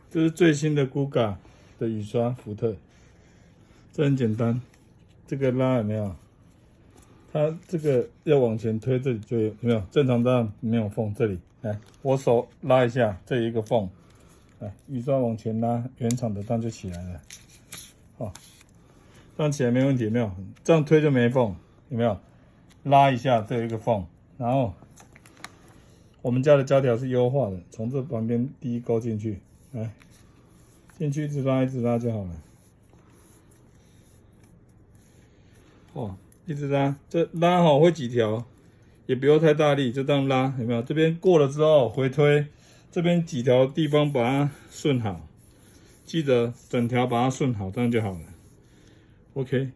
这是最新的 Guga 的雨刷福特，这很简单，这个拉有没有？它这个要往前推，这里就有没有？正常这样没有缝，这里来，我手拉一下，这有一个缝，来，雨刷往前拉，原厂的这样就起来了，好，这样起来没问题，有没有？这样推就没缝，有没有？拉一下，这有一个缝，然后我们家的胶条是优化的，从这旁边第一勾进去，来，进去一直拉就好了。哦，一直拉，这拉好会几条，也不要太大力，就这样拉，有没有？这边过了之后回推，这边几条地方把它顺好，记得整条把它顺好，这样就好了。OK。